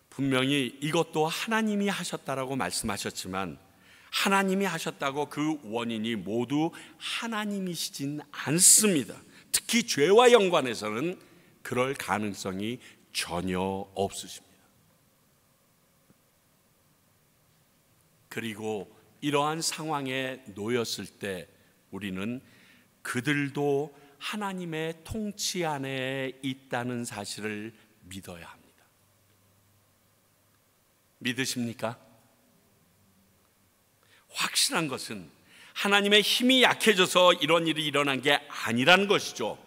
분명히 이것도 하나님이 하셨다라고 말씀하셨지만 하나님이 하셨다고 그 원인이 모두 하나님이시진 않습니다. 특히 죄와 연관해서는 그럴 가능성이 전혀 없으십니다. 그리고 이러한 상황에 놓였을 때 우리는 그들도 하나님의 통치 안에 있다는 사실을 믿어야 합니다. 믿으십니까? 확실한 것은 하나님의 힘이 약해져서 이런 일이 일어난 게 아니라는 것이죠.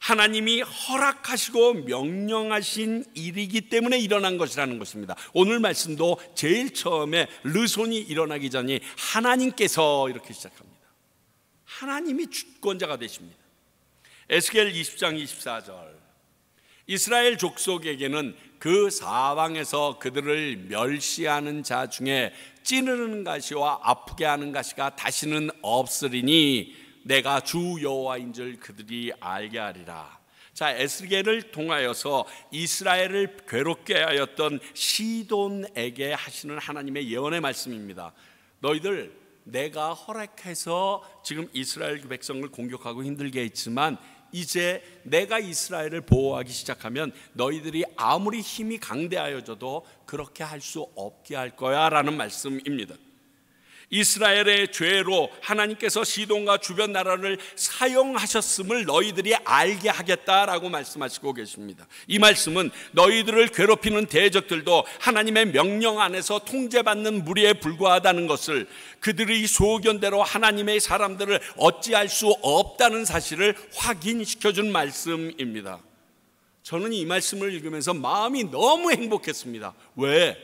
하나님이 허락하시고 명령하신 일이기 때문에 일어난 것이라는 것입니다. 오늘 말씀도 제일 처음에 르손이 일어나기 전에 하나님께서 이렇게 시작합니다. 하나님이 주권자가 되십니다. 에스겔 20장 24절, 이스라엘 족속에게는 그 사방에서 그들을 멸시하는 자 중에 찌르는 가시와 아프게 하는 가시가 다시는 없으리니 내가 주 여호와인 줄 그들이 알게 하리라. 자, 에스겔을 통하여서 이스라엘을 괴롭게 하였던 시돈에게 하시는 하나님의 예언의 말씀입니다. 너희들 내가 허락해서 지금 이스라엘 백성을 공격하고 힘들게 했지만 이제 내가 이스라엘을 보호하기 시작하면 너희들이 아무리 힘이 강대하여져도 그렇게 할 수 없게 할 거야 라는 말씀입니다. 이스라엘의 죄로 하나님께서 시돈과 주변 나라를 사용하셨음을 너희들이 알게 하겠다라고 말씀하시고 계십니다. 이 말씀은 너희들을 괴롭히는 대적들도 하나님의 명령 안에서 통제받는 무리에 불과하다는 것을, 그들의 소견대로 하나님의 사람들을 어찌할 수 없다는 사실을 확인시켜준 말씀입니다. 저는 이 말씀을 읽으면서 마음이 너무 행복했습니다. 왜?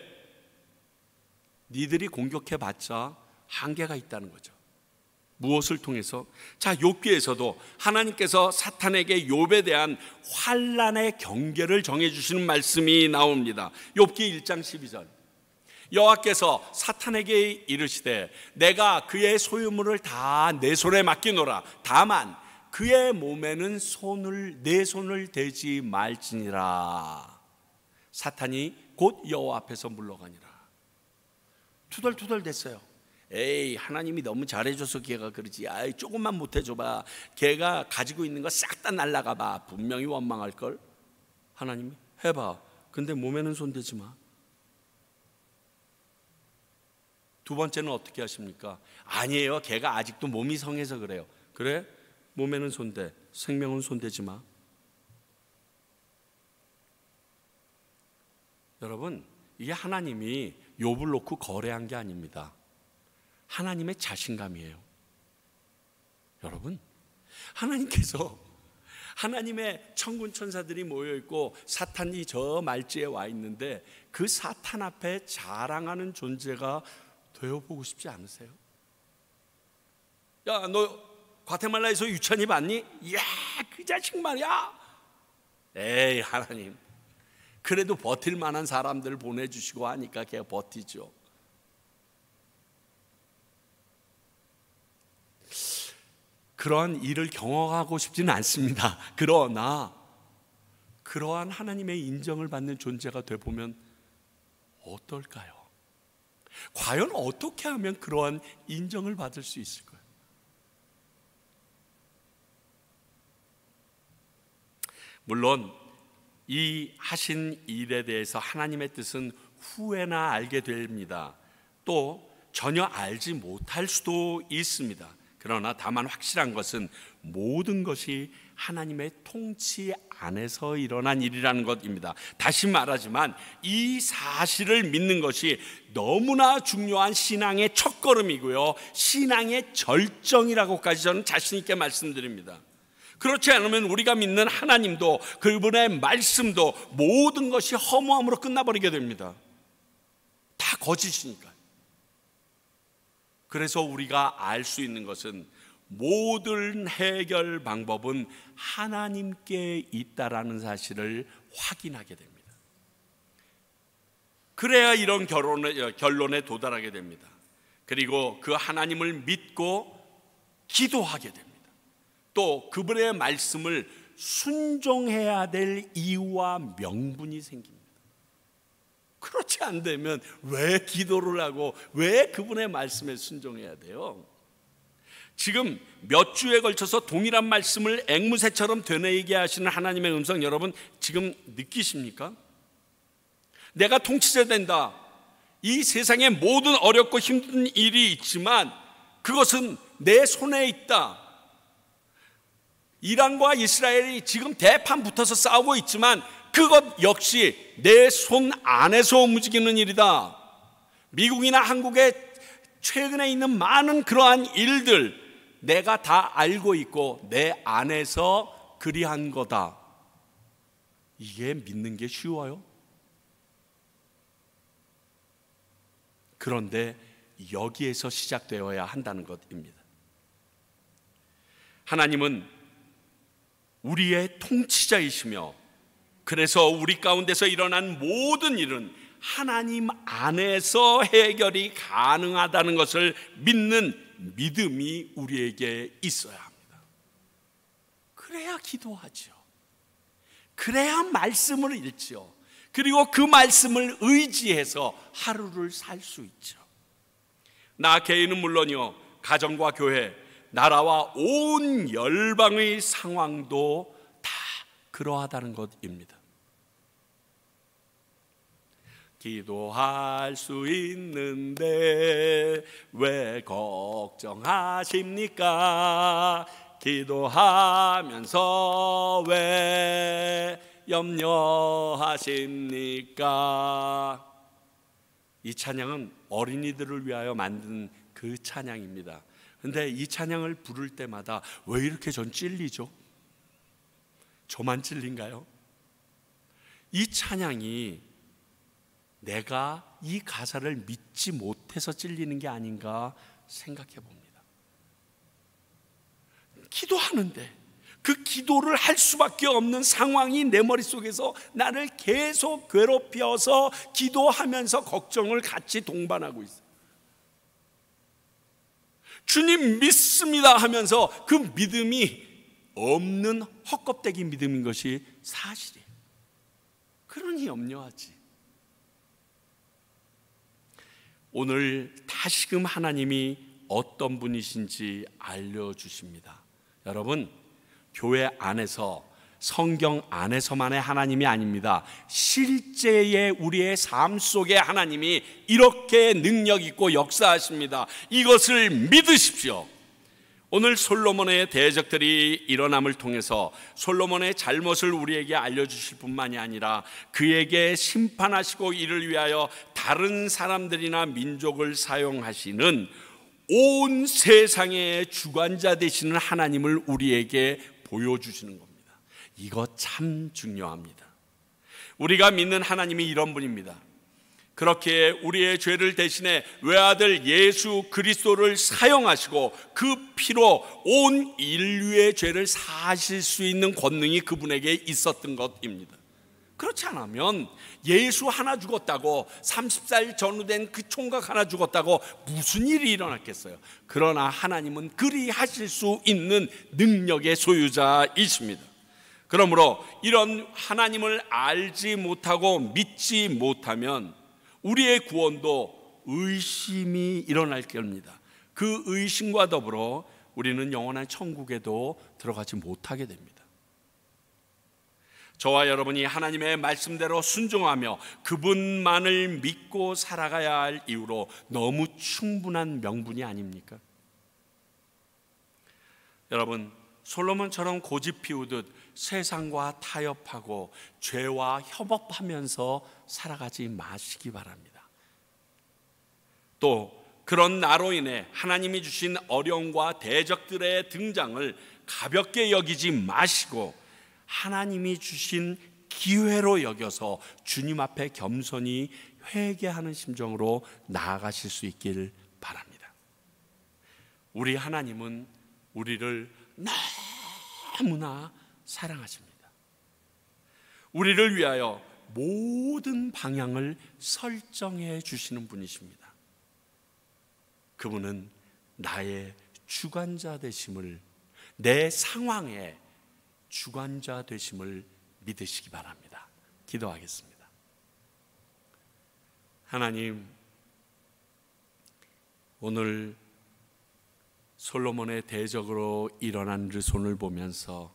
니들이 공격해봤자 한계가 있다는 거죠. 무엇을 통해서? 자, 욥기에서도 하나님께서 사탄에게 욥에 대한 환난의 경계를 정해주시는 말씀이 나옵니다. 욥기 1장 12절, 여호와께서 사탄에게 이르시되 내가 그의 소유물을 다 내 손에 맡기노라. 다만 그의 몸에는 내 손을 대지 말지니라. 사탄이 곧 여호와 앞에서 물러가니라. 투덜투덜 됐어요. 에이, 하나님이 너무 잘해줘서 걔가 그러지. 아이, 조금만 못해줘봐. 걔가 가지고 있는 거 싹 다 날라가봐. 분명히 원망할걸. 하나님이 해봐. 근데 몸에는 손대지 마. 두 번째는 어떻게 하십니까? 아니에요, 걔가 아직도 몸이 성해서 그래요. 그래? 몸에는 손대, 생명은 손대지 마. 여러분, 이게 하나님이 욥을 놓고 거래한 게 아닙니다. 하나님의 자신감이에요. 여러분, 하나님께서 하나님의 천군 천사들이 모여있고 사탄이 저 말지에 와 있는데 그 사탄 앞에 자랑하는 존재가 되어보고 싶지 않으세요? 야, 너 과테말라에서 유치원이 봤니? 이야, 그 자식 말이야. 에이, 하나님, 그래도 버틸 만한 사람들 보내주시고 하니까 걔가 버티죠. 그러한 일을 경험하고 싶지는 않습니다. 그러나 그러한 하나님의 인정을 받는 존재가 되보면 어떨까요? 과연 어떻게 하면 그러한 인정을 받을 수 있을까요? 물론 이 하신 일에 대해서 하나님의 뜻은 후에나 알게 됩니다. 또 전혀 알지 못할 수도 있습니다. 그러나 다만 확실한 것은 모든 것이 하나님의 통치 안에서 일어난 일이라는 것입니다. 다시 말하지만 이 사실을 믿는 것이 너무나 중요한 신앙의 첫걸음이고요, 신앙의 절정이라고까지 저는 자신 있게 말씀드립니다. 그렇지 않으면 우리가 믿는 하나님도 그분의 말씀도 모든 것이 허무함으로 끝나버리게 됩니다. 다 거짓이니까. 그래서 우리가 알 수 있는 것은 모든 해결 방법은 하나님께 있다라는 사실을 확인하게 됩니다. 그래야 이런 결론에 도달하게 됩니다. 그리고 그 하나님을 믿고 기도하게 됩니다. 또 그분의 말씀을 순종해야 될 이유와 명분이 생깁니다. 그렇지 않다면 왜 기도를 하고 왜 그분의 말씀에 순종해야 돼요? 지금 몇 주에 걸쳐서 동일한 말씀을 앵무새처럼 되뇌이게 하시는 하나님의 음성, 여러분 지금 느끼십니까? 내가 통치자 된다. 이 세상에 모든 어렵고 힘든 일이 있지만 그것은 내 손에 있다. 이란과 이스라엘이 지금 대판 붙어서 싸우고 있지만 그것 역시 내 손 안에서 움직이는 일이다. 미국이나 한국에 최근에 있는 많은 그러한 일들 내가 다 알고 있고 내 안에서 그리한 거다. 이게 믿는 게 쉬워요? 그런데 여기에서 시작되어야 한다는 것입니다. 하나님은 우리의 통치자이시며, 그래서 우리 가운데서 일어난 모든 일은 하나님 안에서 해결이 가능하다는 것을 믿는 믿음이 우리에게 있어야 합니다. 그래야 기도하죠. 그래야 말씀을 읽죠. 그리고 그 말씀을 의지해서 하루를 살 수 있죠. 나 개인은 물론이요, 가정과 교회, 나라와 온 열방의 상황도 다 그러하다는 것입니다. 기도할 수 있는데 왜 걱정하십니까? 기도하면서 왜 염려하십니까? 이 찬양은 어린이들을 위하여 만든 그 찬양입니다. 근데 이 찬양을 부를 때마다 왜 이렇게 전 찔리죠? 저만 찔린가요? 이 찬양이 내가 이 가사를 믿지 못해서 찔리는 게 아닌가 생각해 봅니다. 기도하는데 그 기도를 할 수밖에 없는 상황이 내 머릿속에서 나를 계속 괴롭혀서 기도하면서 걱정을 같이 동반하고 있어요. 주님 믿습니다 하면서 그 믿음이 없는 헛껍데기 믿음인 것이 사실이에요. 그러니 염려하지. 오늘 다시금 하나님이 어떤 분이신지 알려주십니다. 여러분, 교회 안에서, 성경 안에서만의 하나님이 아닙니다. 실제의 우리의 삶 속에 하나님이 이렇게 능력 있고 역사하십니다. 이것을 믿으십시오. 오늘 솔로몬의 대적들이 일어남을 통해서 솔로몬의 잘못을 우리에게 알려주실 뿐만이 아니라 그에게 심판하시고 이를 위하여 다른 사람들이나 민족을 사용하시는 온 세상의 주관자 되시는 하나님을 우리에게 보여주시는 겁니다. 이거 참 중요합니다. 우리가 믿는 하나님이 이런 분입니다. 그렇게 우리의 죄를 대신해 외아들 예수 그리스도를 사용하시고 그 피로 온 인류의 죄를 사하실 수 있는 권능이 그분에게 있었던 것입니다. 그렇지 않으면 예수 하나 죽었다고, 30살 전후된 그 총각 하나 죽었다고 무슨 일이 일어났겠어요? 그러나 하나님은 그리 하실 수 있는 능력의 소유자이십니다. 그러므로 이런 하나님을 알지 못하고 믿지 못하면 우리의 구원도 의심이 일어날 겁니다. 그 의심과 더불어 우리는 영원한 천국에도 들어가지 못하게 됩니다. 저와 여러분이 하나님의 말씀대로 순종하며 그분만을 믿고 살아가야 할 이유로 너무 충분한 명분이 아닙니까? 여러분, 솔로몬처럼 고집 피우듯 세상과 타협하고 죄와 협업하면서 살아가지 마시기 바랍니다. 또 그런 나로 인해 하나님이 주신 어려움과 대적들의 등장을 가볍게 여기지 마시고 하나님이 주신 기회로 여겨서 주님 앞에 겸손히 회개하는 심정으로 나아가실 수 있길 바랍니다. 우리 하나님은 우리를 너무나 사랑하십니다. 우리를 위하여 모든 방향을 설정해 주시는 분이십니다. 그분은 나의 주관자 되심을, 내 상황의 주관자 되심을 믿으시기 바랍니다. 기도하겠습니다. 하나님, 오늘 솔로몬의 대적으로 일어난 르손을 보면서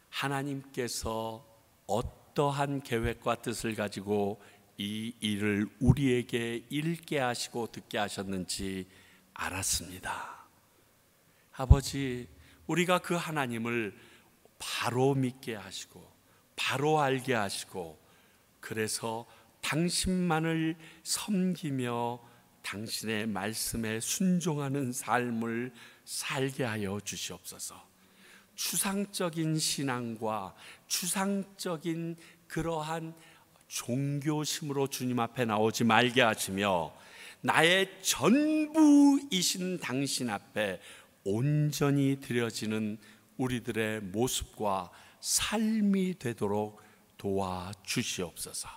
하나님께서 어떠한 계획과 뜻을 가지고 이 일을 우리에게 읽게 하시고 듣게 하셨는지 알았습니다. 아버지, 우리가 그 하나님을 바로 믿게 하시고 바로 알게 하시고, 그래서 당신만을 섬기며 당신의 말씀에 순종하는 삶을 살게 하여 주시옵소서. 추상적인 신앙과 추상적인 그러한 종교심으로 주님 앞에 나오지 말게 하시며 나의 전부이신 당신 앞에 온전히 드려지는 우리들의 모습과 삶이 되도록 도와주시옵소서.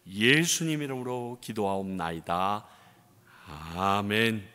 예수님 이름으로 기도하옵나이다. 아멘.